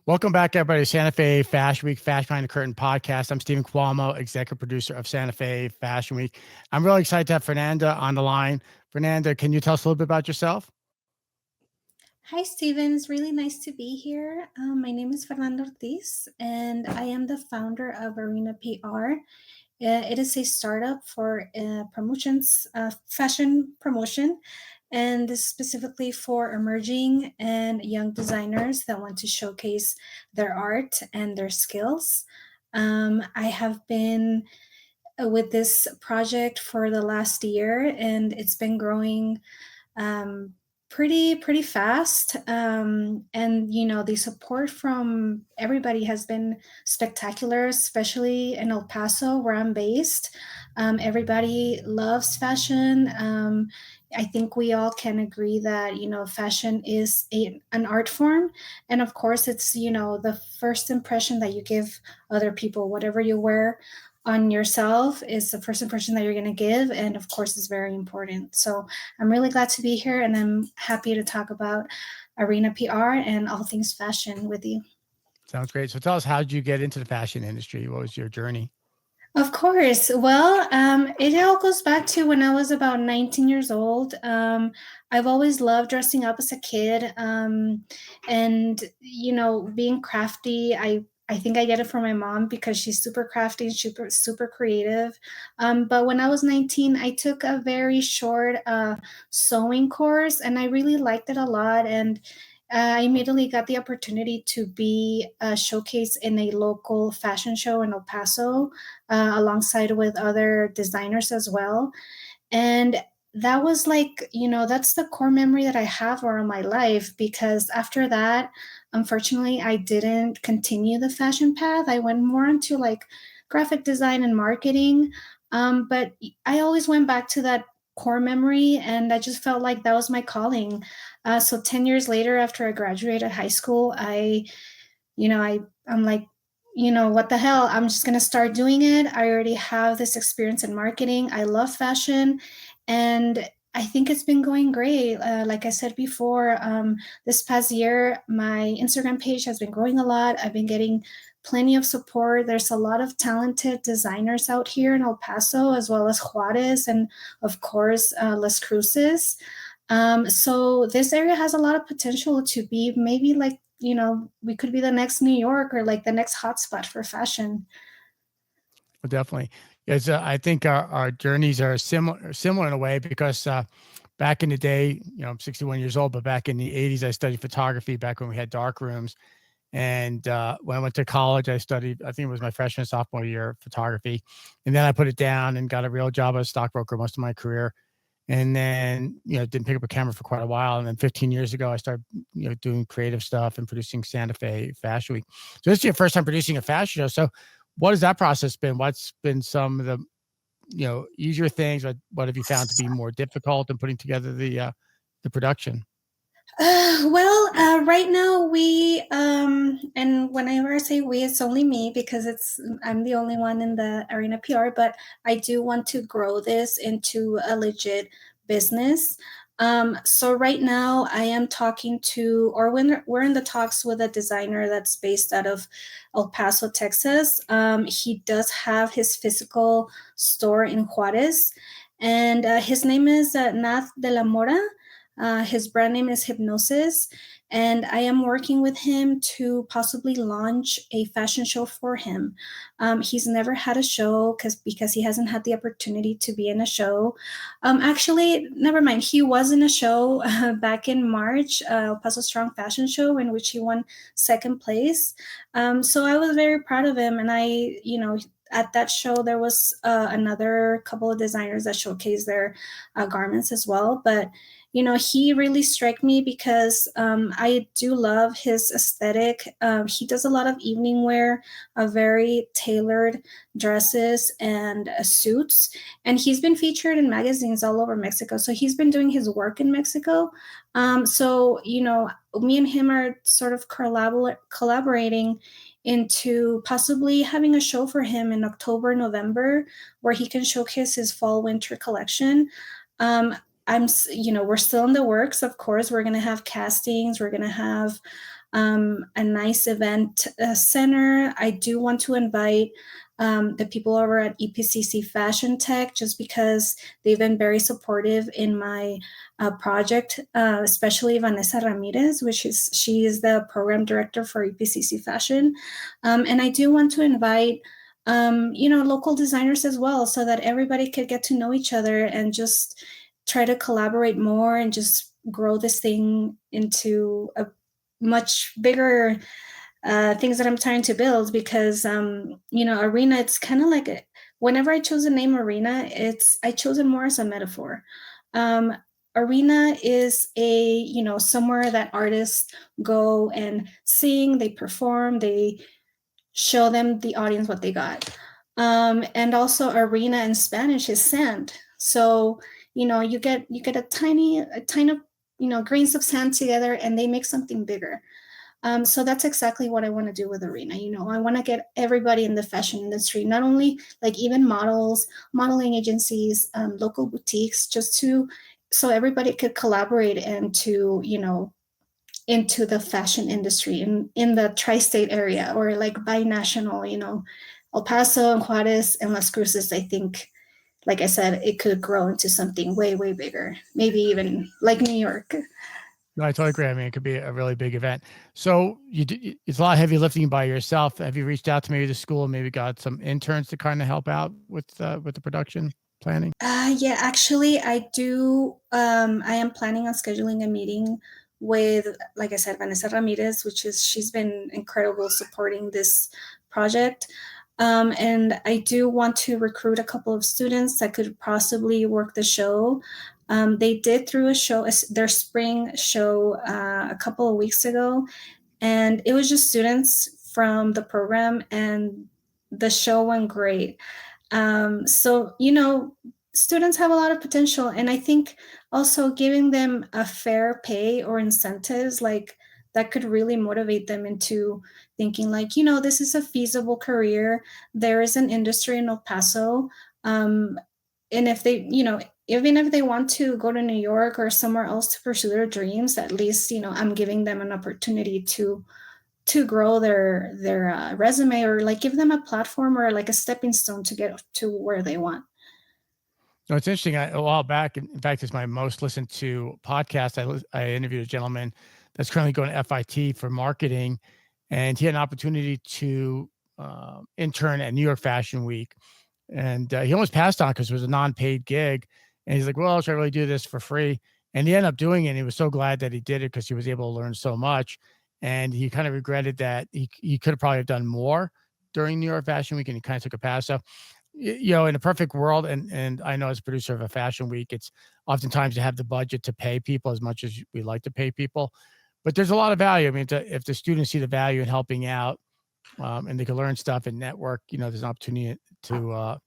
Welcome back, everybody, to Santa Fe Fashion Week, Fashion Behind the Curtain podcast. I'm Stephen Cuomo, executive producer of Santa Fe Fashion Week. I'm really excited to have Fernanda on the line. Fernanda, can you tell us a little bit about yourself? Hi, Stephen. It's really nice to be here. My name is Fernanda Ortiz, and I am the founder of Arena PR. It is a startup for promotions, fashion promotion, and this is specifically for emerging and young designers that want to showcase their art and their skills. I have been with this project for the last year, and it's been growing um, pretty fast. And the support from everybody has been spectacular, especially in El Paso, where I'm based. Everybody loves fashion. I think we all can agree that fashion is an art form, and of course, it's the first impression that you give other people. Whatever you wear on yourself is the first impression that you're going to give, and of course, is very important. So I'm really glad to be here, and I'm happy to talk about Arena PR and all things fashion with you. Sounds great. So tell us, how did you get into the fashion industry? What was your journey? Of course. Well, it all goes back to when I was about 19 years old. I've always loved dressing up as a kid, and being crafty. I think I get it from my mom because she's super crafty and super creative. But when I was 19, I took a very short sewing course, and I really liked it a lot. And I immediately got the opportunity to be showcased in a local fashion show in El Paso, alongside with other designers as well. And that was like, that's the core memory that I have around my life, because after that, unfortunately, I didn't continue the fashion path. I went more into like graphic design and marketing. But I always went back to that core memory, and I just felt like that was my calling. So 10 years later, after I graduated high school, I'm like, what the hell? I'm just gonna start doing it. I already have this experience in marketing. I love fashion, and I think it's been going great. Like I said before, this past year, my Instagram page has been growing a lot. I've been getting plenty of support. There's a lot of talented designers out here in El Paso, as well as Juarez, and of course, Las Cruces. So this area has a lot of potential to be maybe like, we could be the next New York, or like the next hotspot for fashion. Well, definitely. Yes, I think our journeys are similar in a way, because back in the day, I'm 61 years old, but back in the 80s, I studied photography back when we had dark rooms. And when I went to college, I studied, I think it was my freshman and sophomore year, photography. And then I put it down and got a real job as a stockbroker most of my career. And then, didn't pick up a camera for quite a while. And then 15 years ago, I started, doing creative stuff and producing Santa Fe Fashion Week. So this is your first time producing a fashion show. So what has that process been? What's been some of the, easier things? What have you found to be more difficult in putting together the production? Right now and whenever I say we, it's only me, because I'm the only one in the Arena PR, but I do want to grow this into a legit business. So right now I am talking to, or when we're in the talks with a designer that's based out of El Paso, Texas. He does have his physical store in Juarez, and his name is Nath de la Mora. His brand name is Hypnosis, and I am working with him to possibly launch a fashion show for him. He's never had a show because he hasn't had the opportunity to be in a show. Actually, never mind. He was in a show back in March, El Paso Strong Fashion Show, in which he won second place. So I was very proud of him, and at that show there was another couple of designers that showcased their garments as well. But he really struck me because I do love his aesthetic. He does a lot of evening wear, very tailored dresses and suits, and he's been featured in magazines all over Mexico. So he's been doing his work in Mexico. So me and him are sort of collaborating into possibly having a show for him in October, November, where he can showcase his fall winter collection. Um, we're still in the works. Of course, we're going to have castings. We're going to have a nice event center. I do want to invite the people over at EPCC Fashion Tech, just because they've been very supportive in my project, especially Vanessa Ramirez, she is the program director for EPCC Fashion. And I do want to invite local designers as well, so that everybody could get to know each other and just try to collaborate more and just grow this thing into a much bigger things that I'm trying to build. Because arena, it's kind of like whenever I chose the name arena, I chose it more as a metaphor. um, Arena is somewhere that artists go and sing, they perform, they show them the audience what they got. And also arena in Spanish is sand. So, you get a tiny grains of sand together and they make something bigger. So that's exactly what I want to do with arena. I want to get everybody in the fashion industry, not only like even models, modeling agencies, local boutiques, so everybody could collaborate and to into the fashion industry in the tri-state area, or like binational, El Paso and Juarez and Las Cruces. I think, like I said, it could grow into something way, way bigger, maybe even like New York. No, I totally agree. I mean, it could be a really big event. So it's a lot of heavy lifting by yourself. Have you reached out to maybe the school, maybe got some interns to kind of help out with the production planning? Yeah, actually, I do. I am planning on scheduling a meeting with, like I said, Vanessa Ramirez, she's been incredible supporting this project. And I do want to recruit a couple of students that could possibly work the show. They did through a show, their spring show, a couple of weeks ago, and it was just students from the program, and the show went great. So, students have a lot of potential. And I think also giving them a fair pay or incentives, like that could really motivate them into thinking like, this is a feasible career. There is an industry in El Paso. And if they, even if they want to go to New York or somewhere else to pursue their dreams, at least, I'm giving them an opportunity to grow their resume, or like give them a platform or like a stepping stone to get to where they want. No, it's interesting. A while back, in fact, it's my most listened to podcast. I interviewed a gentleman that's currently going to FIT for marketing, and he had an opportunity to intern at New York Fashion Week, and he almost passed on because it was a non-paid gig. And he's like, "Well, should I really do this for free?" And he ended up doing it. And he was so glad that he did it because he was able to learn so much. And he kind of regretted that he could have probably have done more during New York Fashion Week, and he kind of took a pass. So in a perfect world, and I know as a producer of a fashion week, it's oftentimes to have the budget to pay people as much as we like to pay people, but there's a lot of value. I mean, if the students see the value in helping out, and they can learn stuff and network, there's an opportunity to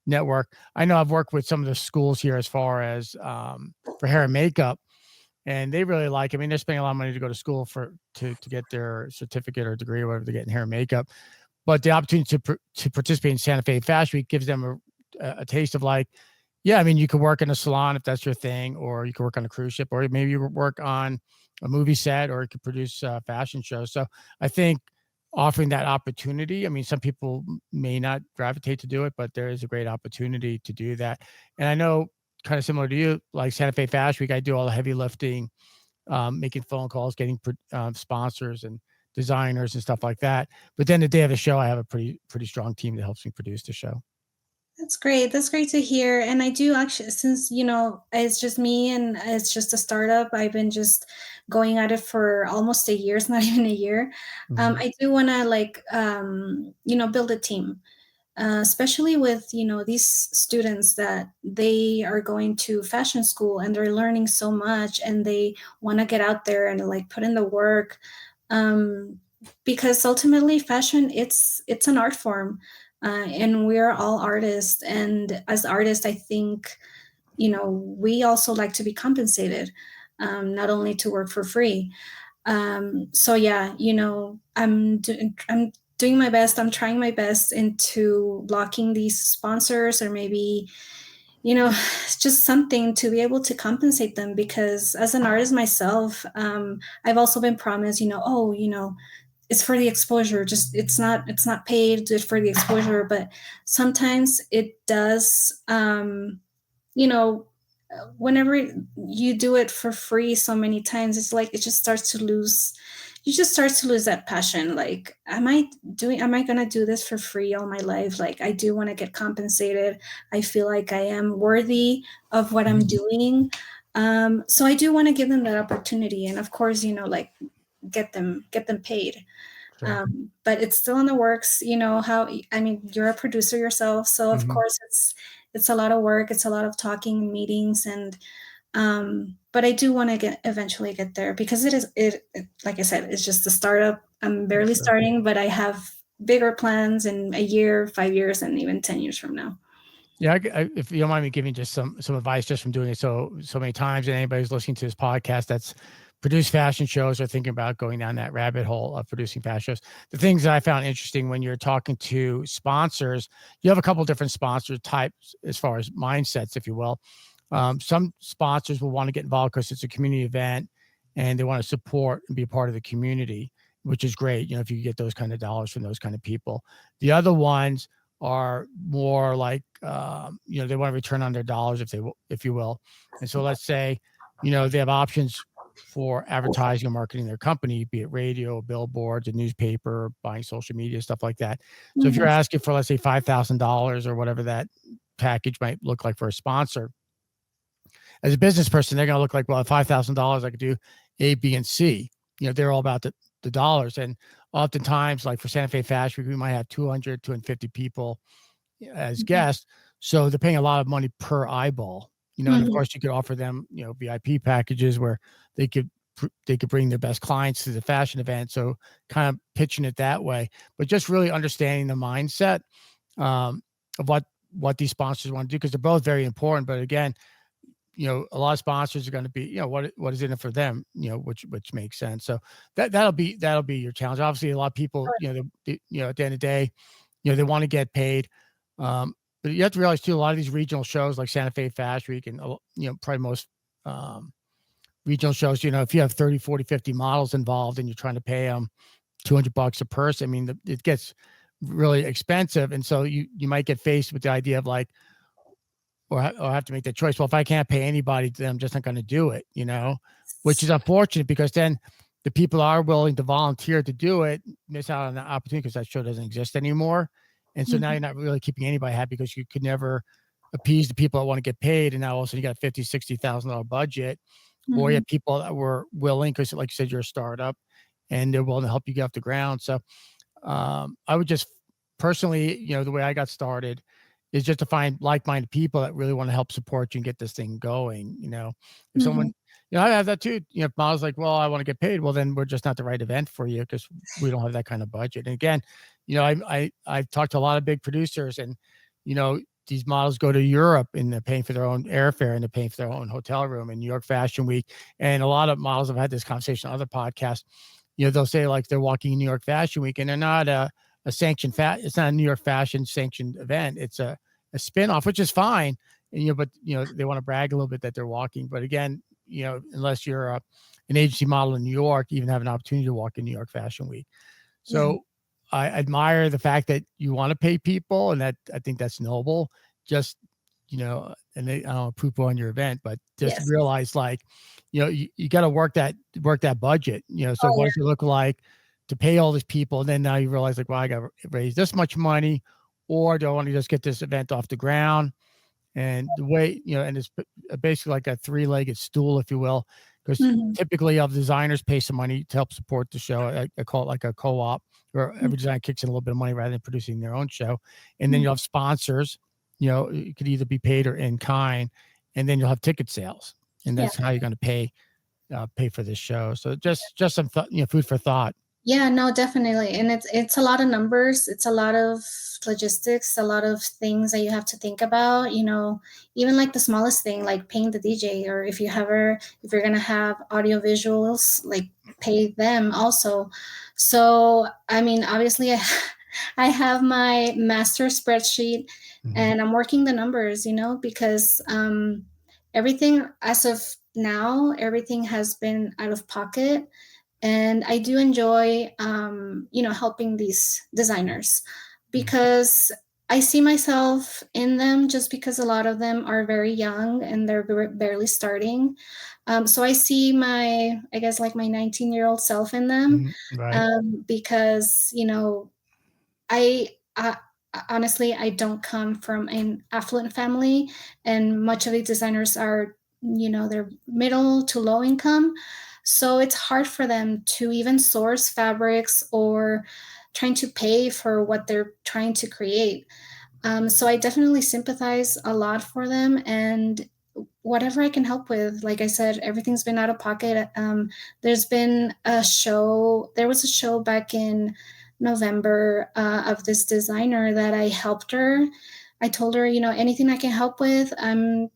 network. I know I've worked with some of the schools here as far as for hair and makeup, and they really like. I mean, they're spending a lot of money to go to school to get their certificate or degree or whatever they get in hair and makeup. But the opportunity to participate in Santa Fe Fashion Week gives them a taste of like, yeah, I mean, you could work in a salon if that's your thing, or you could work on a cruise ship, or maybe you work on a movie set, or you could produce fashion shows. So I think offering that opportunity, I mean, some people may not gravitate to do it, but there is a great opportunity to do that. And I know, kind of similar to you, like Santa Fe Fashion Week, I do all the heavy lifting, making phone calls, getting sponsors and designers and stuff like that. But then the day of the show, I have a pretty strong team that helps me produce the show. That's great. That's great to hear. And I do actually, since, it's just me and it's just a startup, I've been just going at it for almost a year. It's not even a year. Mhm. I do want to like, build a team, especially with, these students that they are going to fashion school and they're learning so much and they want to get out there and like put in the work. Um, because ultimately fashion, it's an art form, and we're all artists, and as artists I think we also like to be compensated, not only to work for free. So yeah, I'm doing my best, I'm trying my best into locking these sponsors, or maybe it's just something to be able to compensate them, because as an artist myself, I've also been promised, oh, it's for the exposure, just it's not paid, just for the exposure. But sometimes it does, you know whenever you do it for free so many times, it's like it just starts to lose you just start to lose that passion. Like, am I going to do this for free all my life? Like, I do want to get compensated. I feel like I am worthy of what I'm Mhm. doing. So I do want to give them that opportunity, and of course, like, get them paid. Sure. But it's still in the works. How, I mean, you're a producer yourself, so of Mhm. course it's a lot of work. It's a lot of talking, meetings, and but I do want to eventually get there, because like I said, it's just a startup. I'm barely Sure. starting, but I have bigger plans in a year, 5 years, and even 10 years from now. Yeah, if you don't mind me giving just some advice just from doing it so many times, and anybody who's listening to this podcast that's produced fashion shows or thinking about going down that rabbit hole of producing fashion shows, the things that I found interesting when you're talking to sponsors, you have a couple different sponsor types as far as mindsets, if you will. Some sponsors will want to get involved because it's a community event and they want to support and be a part of the community, which is great. If you get those kind of dollars from those kind of people. The other ones are more like, they want to return on their dollars, if you will. And so let's say, they have options for advertising or marketing their company, be it radio, billboards, a newspaper, buying social media, stuff like that. So if you're Mhm. asking for, let's say, $5,000 or whatever that package might look like for a sponsor, as a business person, they're going to look like, well, at $5,000, I could do A, B, and C. They're all about the dollars. And oftentimes, like for Santa Fe Fashion Week, we might have 200, 250 people as Mhm. guests. So they're paying a lot of money per eyeball, and of Mhm. course you could offer them, VIP packages where they could they could bring their best clients to the fashion event. So kind of pitching it that way, but just really understanding the mindset of what these sponsors want to do, because they're both very important. But again, a lot of sponsors are going to be, what is in it for them, which makes sense. So that'll be your challenge. Obviously, a lot of people, at the end of the day, they want to get paid. But you have to realize too, a lot of these regional shows like Santa Fe Fashion Week and, probably most um, regional shows, if you have 30, 40, 50 models involved and you're trying to pay them $200 a person, I mean, it gets really expensive. And so you might get faced with the idea of like, or have to make that choice. Well, if I can't pay anybody, then I'm just not going to do it, which is unfortunate, because then the people are willing to volunteer to do it miss out on the opportunity because that show doesn't exist anymore. And so now Mhm. you're not really keeping anybody happy because you could never appease the people that want to get paid. And now also you got $50,000, $60,000 budget, or you Mhm. have people that were willing, because like you said, you're a startup and they're willing to help you get off the ground. So I would just personally, the way I got started is just to find like-minded people that really want to help support you and get this thing going. If Mhm. someone, I have that too. If models like, well, I want to get paid, well, then we're just not the right event for you because we don't have that kind of budget. And again, I've talked to a lot of big producers, and these models go to Europe and they're paying for their own airfare and they're paying for their own hotel room in New York Fashion Week. And a lot of models have had this conversation on other podcasts. They'll say like they're walking in New York Fashion Week and they're not a sanctioned it's not a New York Fashion sanctioned event. It's a spinoff, which is fine. And, but they want to brag a little bit that they're walking. But again, unless you're an agency model in New York, you even have an opportunity to walk in New York Fashion Week. Yeah. So I admire the fact that you want to pay people, and that I think that's noble. Just and I don't know, poo poo on your event, but just Yes. realize like, you got to work that budget. So Oh, what yeah. does it look like to pay all these people? And then now you realize like, well, I got to raise this much money, or do I want to just get this event off the ground? And the way, and it's basically like a three-legged stool, if you will, because Mhm. typically of designers pay some money to help support the show. I call it like a co-op, where Mhm. every designer kicks in a little bit of money rather than producing their own show. And then Mhm. you'll have sponsors, it could either be paid or in kind, and then you'll have ticket sales. And Yeah. that's how you're going to pay for this show. So just some food for thought. Yeah, no, definitely. And it's a lot of numbers, it's a lot of logistics, a lot of things that you have to think about, even like the smallest thing, like paying the DJ, or if you're gonna have audio visuals, like pay them also. So I mean, obviously, I have my master spreadsheet Mhm, and I'm working the numbers, because everything as of now, everything has been out of pocket. And I do enjoy, helping these designers mhm, because I see myself in them just because a lot of them are very young and they're barely starting. So I see I guess, like my 19-year-old self in them, mhm, right. because, I, I honestly, I don't come from an affluent family, and much of these designers are, they're middle to low income. So it's hard for them to even source fabrics or trying to pay for what they're trying to create. So I definitely sympathize a lot for them, and whatever I can help with. Like I said, everything's been out of pocket. There was a show back in November of this designer that I helped her. I told her, anything I can help with, I'm,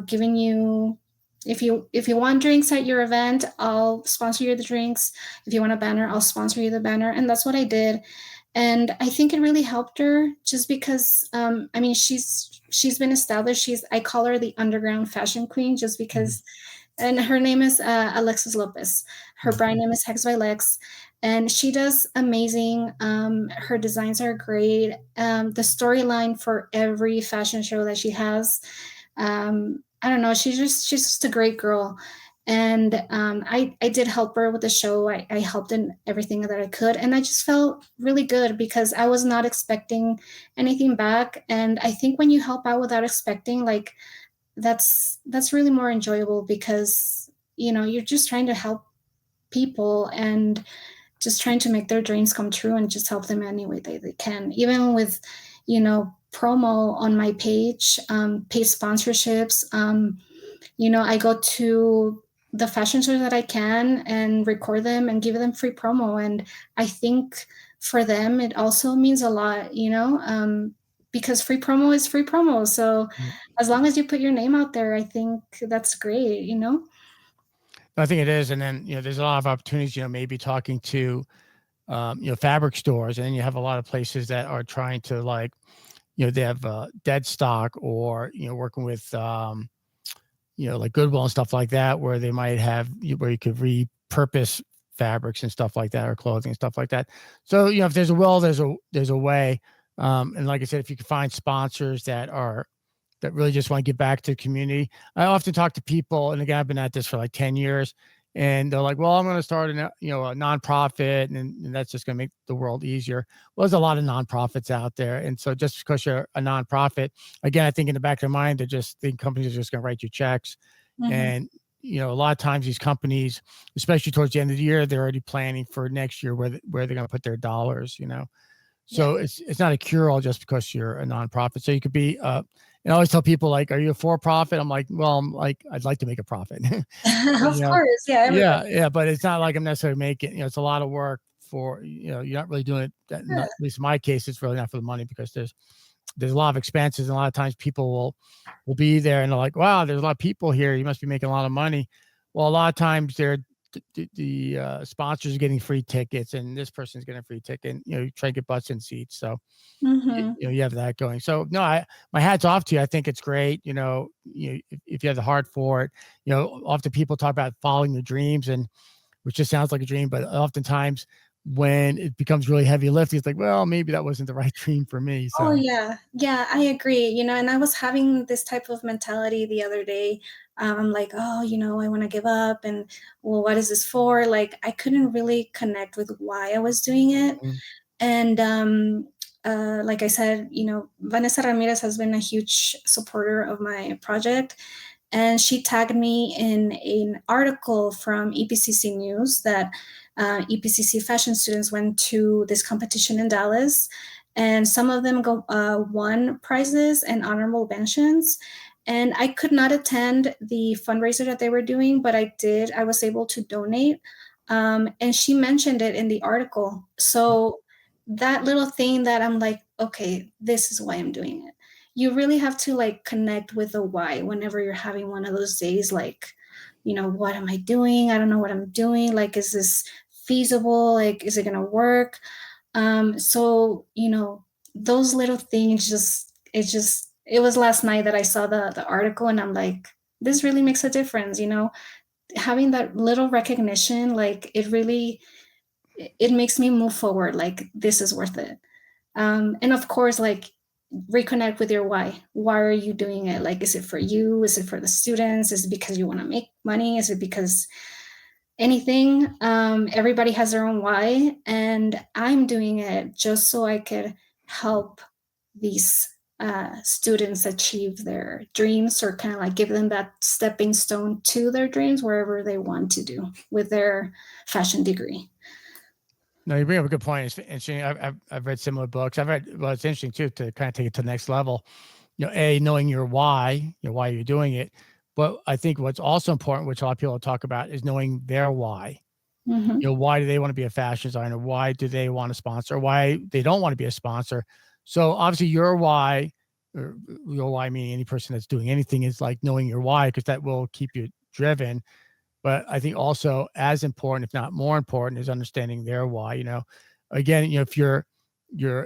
giving you. If you want drinks at your event, I'll sponsor you the drinks. If you want a banner, I'll sponsor you the banner, and that's what I did. And I think it really helped her just because, I mean, she's been established. I call her the underground fashion queen just Mhm, because, and her name is Alexis Lopez. Her mhm, brand name is Hex by Lex, and she does amazing. Her designs are great. The storyline for every fashion show that she has, I don't know. She's just a great girl. And I did help her with the show. I helped in everything that I could, and I just felt really good because I was not expecting anything back. And I think when you help out without expecting, like, that's really more enjoyable because you're just trying to help people and just trying to make their dreams come true and just help them any way they can. Even with, promo on my page, paid sponsorships. I go to the fashion shows that I can and record them and give them free promo. And I think for them, it also means a lot, because free promo is free promo. So mhm. as long as you put your name out there, I think that's great. I think it is, and then there's a lot of opportunities. Maybe talking to fabric stores, and then you have a lot of places that are trying to like they have dead stock, or working with like Goodwill and stuff like that, where they might have where you could repurpose fabrics and stuff like that, or clothing and stuff like that. So if there's a will, there's a way. And like I said, if you can find sponsors that really just want to give back to the community. I often talk to people, and again, I've been at this for like 10 years, and they're like, well, I'm going to start a nonprofit, and that's just going to make the world easier. Well, there's a lot of nonprofits out there. And so just because you're a nonprofit, again, I think in the back of their mind, they're just think companies are just going to write you checks. Hmm. And, a lot of times these companies, especially towards the end of the year, they're already planning for next year where they're going to put their dollars. Yeah. So it's not a cure all just because you're a nonprofit. So you could be and I always tell people like, are you a for profit? I'm like, well, I'd like to make a profit. Of you know, course. Yeah. Everybody. yeah, but it's not like I'm necessarily making, it's a lot of work for, you're not really doing it. Not, at least in my case, it's really not for the money because there's a lot of expenses, and a lot of times people will be there and they're like, wow, there's a lot of people here. You must be making a lot of money. Well, a lot of times the sponsors are getting free tickets, and this person's getting a free ticket. And, you try to get butts in seats. So Hmm. you have that going. So no, my hat's off to you. I think it's great. If you have the heart for it. Often people talk about following your dreams, and which just sounds like a dream, but oftentimes when it becomes really heavy lifting, it's like, well, maybe that wasn't the right dream for me. Oh, So. yeah. Yeah, I agree. And I was having this type of mentality the other day. I'm like, oh, I want to give up. And, well, what is this for? Like, I couldn't really connect with why I was doing it. Mhm, And like I said, Vanessa Ramirez has been a huge supporter of my project. And she tagged me in an article from EPCC News that EPCC fashion students went to this competition in Dallas, and some of them won prizes and honorable mentions. And I could not attend the fundraiser that they were doing, but I did. I was able to donate, and she mentioned it in the article. So that little thing that I'm like, okay, this is why I'm doing it. You really have to like connect with the why whenever you're having one of those days, like, what am I doing? I don't know what I'm doing. Like, is this feasible? Like, is it gonna work? So, those little things it was last night that I saw the article, and I'm like, this really makes a difference, having that little recognition, like it makes me move forward, like this is worth it. And of course, like, reconnect with your why are you doing it? Like, is it for you? Is it for the students? Is it because you want to make money? Is it because anything? Everybody has their own why, and I'm doing it just so I could help these students achieve their dreams, or kind of like give them that stepping stone to their dreams wherever they want to do with their fashion degree. No, you bring up a good point. It's interesting. I've read similar books. I've read, well, it's interesting too, to kind of take it to the next level. Knowing your why, why you're doing it. But I think what's also important, which a lot of people talk about, is knowing their why. Mm-hmm. Why do they want to be a fashion designer? Why do they want to sponsor? Why they don't want to be a sponsor? So obviously your why, or your why meaning any person that's doing anything, is like knowing your why, because that will keep you driven. But I think also as important, if not more important, is understanding their why. Again, if you're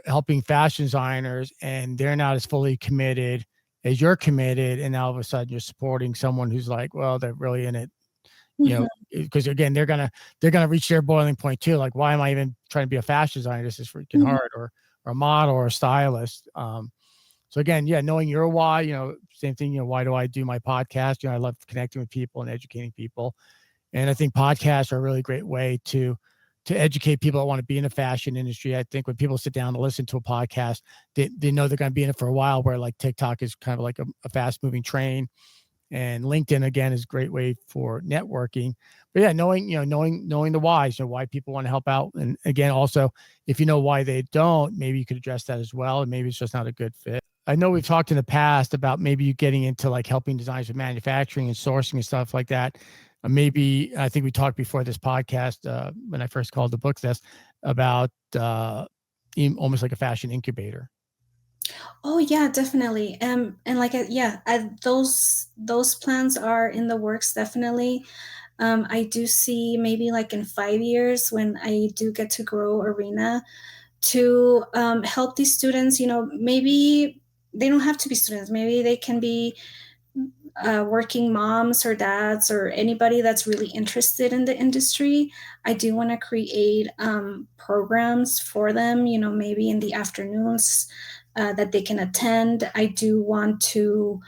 helping fashion designers and they're not as fully committed as you're committed, and now all of a sudden you're supporting someone who's like, well, they're really in it, Mm-hmm. because again, they're gonna reach their boiling point too. Like, why am I even trying to be a fashion designer? This is freaking Mm-hmm. hard, or a model or a stylist. So again, yeah, knowing your why, same thing, why do I do my podcast? I love connecting with people and educating people. And I think podcasts are a really great way to educate people that want to be in the fashion industry. I think when people sit down to listen to a podcast, they know they're going to be in it for a while, where like TikTok is kind of like a fast moving train. And LinkedIn again is a great way for networking. But yeah, knowing the whys, why people want to help out. And again, also, if you know why they don't, maybe you could address that as well. And maybe it's just not a good fit. I know we've talked in the past about maybe you getting into like helping designers with manufacturing and sourcing and stuff like that. Maybe I think we talked before this podcast, when I first called the book this, about almost like a fashion incubator. Oh yeah, definitely. And like, yeah, those plans are in the works, definitely. I do see maybe like in 5 years, when I do get to grow Arena, to help these students. Maybe they don't have to be students. Maybe they can be working moms or dads, or anybody that's really interested in the industry. I do want to create programs for them, maybe in the afternoons, that they can attend. I do want to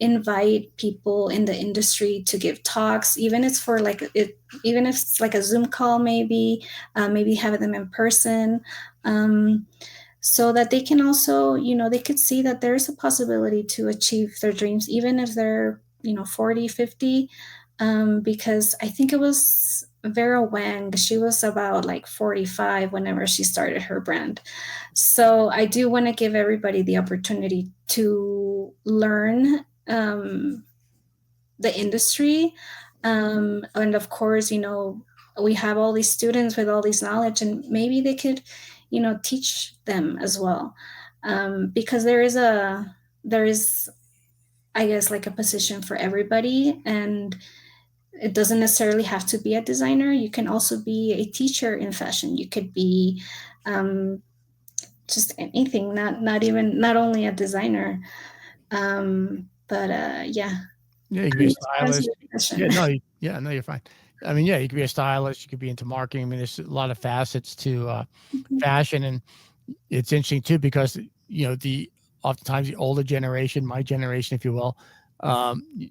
invite people in the industry to give talks, even if it's like a Zoom call, maybe have them in person. So that they can also, they could see that there's a possibility to achieve their dreams, even if they're, 40, 50. Because I think it was Vera Wang, she was about like 45 whenever she started her brand. So I do want to give everybody the opportunity to learn the industry. And of course, we have all these students with all this knowledge, and maybe they could, teach them as well. Because there is, I guess, like a position for everybody. And it doesn't necessarily have to be a designer. You can also be a teacher in fashion. You could be um, just anything, not only a designer. But yeah. Yeah, you could be a Kind of to answer stylist. your question. Yeah, no, yeah, no, you're fine. I mean, yeah, you could be a stylist. You could be into marketing. I mean, there's a lot of facets to fashion, and it's interesting too, because the oftentimes the older generation, my generation, if you will,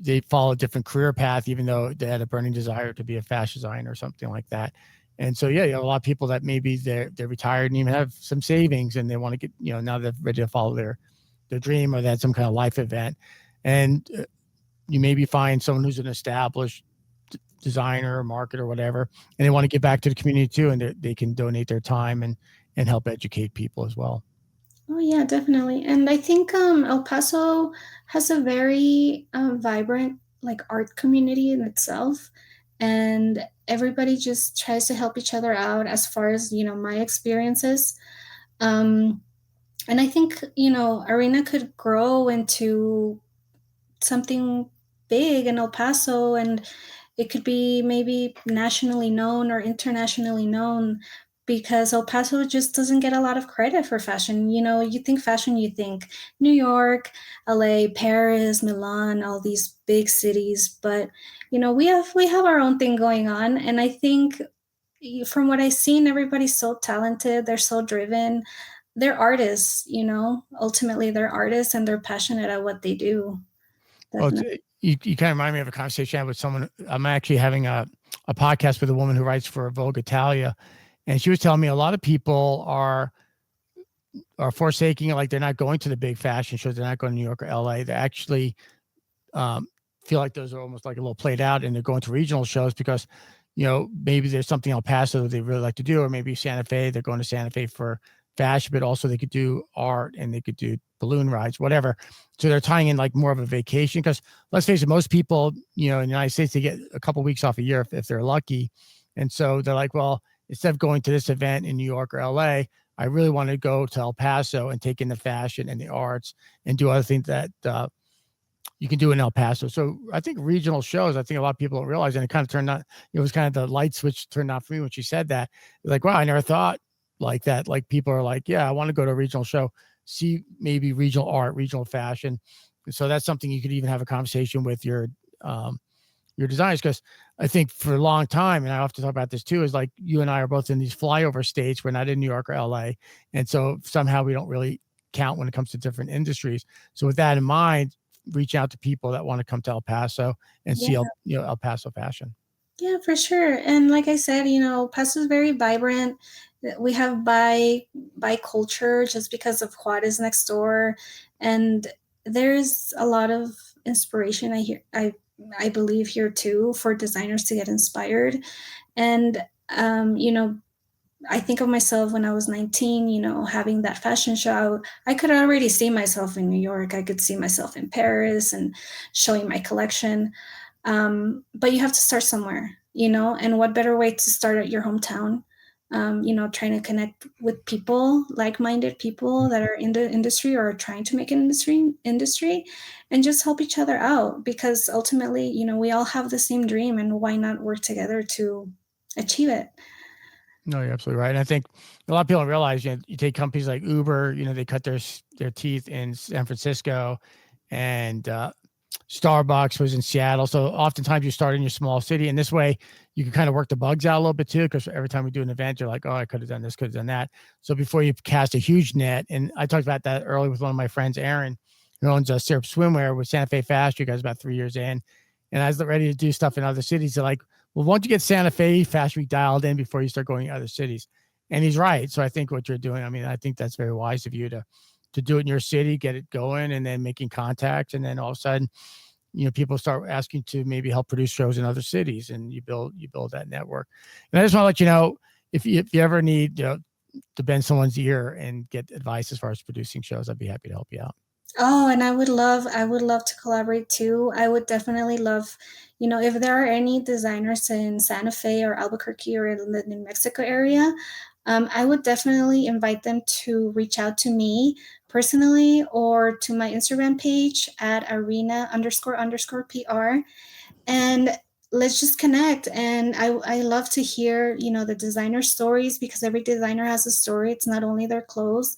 they follow a different career path, even though they had a burning desire to be a fashion designer or something like that. And so, yeah, you have a lot of people that maybe they're retired and even have some savings, and they want to get, now they're ready to follow their dream, or they had some kind of life event. And you maybe find someone who's an established designer or marketer or whatever, and they want to give back to the community too, and they can donate their time and help educate people as well. Oh yeah, definitely. And I think El Paso has a very vibrant like art community in itself, and everybody just tries to help each other out, as far as my experiences. Um, and I think Arena could grow into something big in El Paso, and it could be maybe nationally known or internationally known. because El Paso just doesn't get a lot of credit for fashion. You think fashion, you think New York, LA, Paris, Milan, all these big cities, but we have our own thing going on, and I think from what I've seen, everybody's so talented, they're so driven. They're artists, ultimately they're artists and they're passionate at what they do. Well, Definitely. you kind of remind me of a conversation I had with someone. I'm actually having a podcast with a woman who writes for Vogue Italia, and she was telling me a lot of people are forsaking it, like they're not going to the big fashion shows, they're not going to New York or LA. They actually um, feel like those are almost like a little played out, and they're going to regional shows because maybe there's something El Paso that they really like to do, or maybe Santa Fe, they're going to Santa Fe for fashion, but also they could do art and they could do balloon rides, whatever. So they're tying in like more of a vacation, because let's face it, most people in the United States, they get a couple of weeks off a year if they're lucky. And so they're like, well, instead of going to this event in New York or LA, I really want to go to El Paso and take in the fashion and the arts and do other things that you can do in El Paso. So I think regional shows, I think a lot of people don't realize, and it kind of turned on, it was kind of the light switch turned on for me when she said that. Like, wow, I never thought like that. Like people are like, yeah, I want to go to a regional show, see maybe regional art, regional fashion. And so that's something you could even have a conversation with your designers, because I think for a long time, and I often talk about this too, is like you and I are both in these flyover states. We're not in New York or LA. And so somehow we don't really count when it comes to different industries. So with that in mind, reach out to people that want to come to El Paso and Yeah. see El Paso fashion. Yeah, for sure. And like I said, Paso is very vibrant. We have bi culture just because of Juarez next door, and there's a lot of inspiration. I believe here too for designers to get inspired. And I think of myself when I was 19, having that fashion show. I could already see myself in New York. I could see myself in Paris and showing my collection. But you have to start somewhere, and what better way to start at your hometown? Trying to connect with people, like-minded people that are in the industry or are trying to make an industry, and just help each other out, because ultimately, we all have the same dream, and why not work together to achieve it? No, you're absolutely right. And I think a lot of people don't realize, you take companies like Uber, they cut their teeth in San Francisco, and Starbucks was in Seattle. So oftentimes you start in your small city, and this way you can kind of work the bugs out a little bit too. Because every time we do an event, you're like, oh, I could have done this, could have done that. So before you cast a huge net, and I talked about that earlier with one of my friends, Aaron, who owns a Syrup Swimwear with Santa Fe Fashion. You guys about 3 years in, and I was ready to do stuff in other cities. They're like, well, why don't you get Santa Fe Fashion Week dialed in before you start going to other cities? And he's right. So I think what you're doing, I mean, I think that's very wise of you to do it in your city, get it going, and then making contacts, and then all of a sudden, people start asking to maybe help produce shows in other cities, and you build that network. And I just want to let you know, if you ever need to bend someone's ear and get advice as far as producing shows, I'd be happy to help you out. Oh, and I would love to collaborate too. I would definitely love, if there are any designers in Santa Fe or Albuquerque or in the New Mexico area, I would definitely invite them to reach out to me personally or to my Instagram page at arena underscore underscore PR, and let's just connect. And I love to hear the designer stories, because every designer has a story. It's not only their clothes,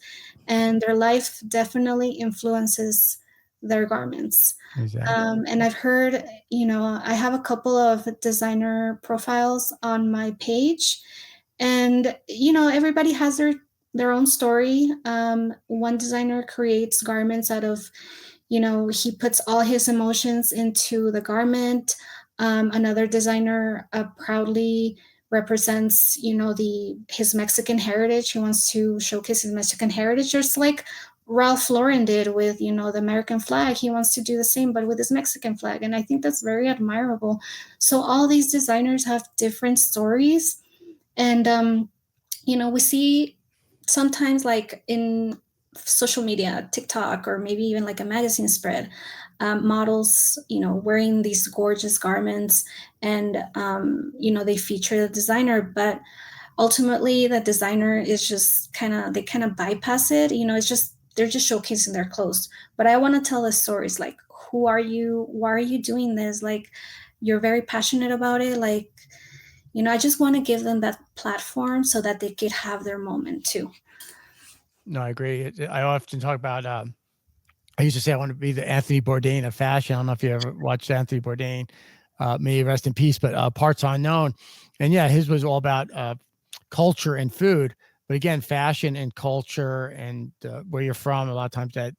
and their life definitely influences their garments. Exactly. And I've heard, I have a couple of designer profiles on my page, and everybody has their own story. One designer creates garments out of, he puts all his emotions into the garment. Another designer proudly represents, the his Mexican heritage. He wants to showcase his Mexican heritage, just like Ralph Lauren did with, the American flag. He wants to do the same, but with his Mexican flag, and I think that's very admirable. So all these designers have different stories, and we see sometimes, like in social media, TikTok, or maybe even like a magazine spread, models, wearing these gorgeous garments, and they feature the designer, but ultimately the designer is just they kind of bypass it. It's just they're just showcasing their clothes. But I want to tell the stories, like, who are you? Why are you doing this? Like, you're very passionate about it. Like, I just want to give them that platform so that they could have their moment too. No, I agree. I often talk about, I used to say I want to be the Anthony Bourdain of fashion. I don't know if you ever watched Anthony Bourdain, may he rest in peace, but Parts Unknown. And yeah, his was all about culture and food. But again, fashion and culture and where you're from, a lot of times that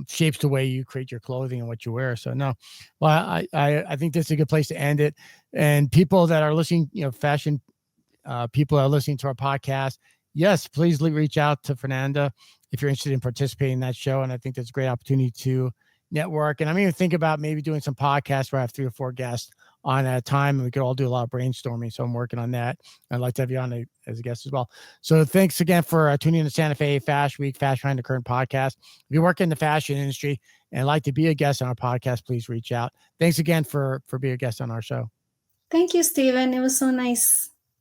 shapes the way you create your clothing and what you wear. So no, well, I think that's a good place to end it. And people that are listening, fashion people are listening to our podcast, yes, please reach out to Fernanda if you're interested in participating in that show. And I think that's a great opportunity to network. And I'm even thinking about maybe doing some podcasts where I have 3 or 4 guests on at a time, and we could all do a lot of brainstorming. So I'm working on that. I'd like to have you on as a guest as well. So thanks again for tuning in to Santa Fe Fashion Week, Fashion Behind the Curtain podcast. If you work in the fashion industry and like to be a guest on our podcast, please reach out. Thanks again for being a guest on our show. Thank you, Stephen. It was so nice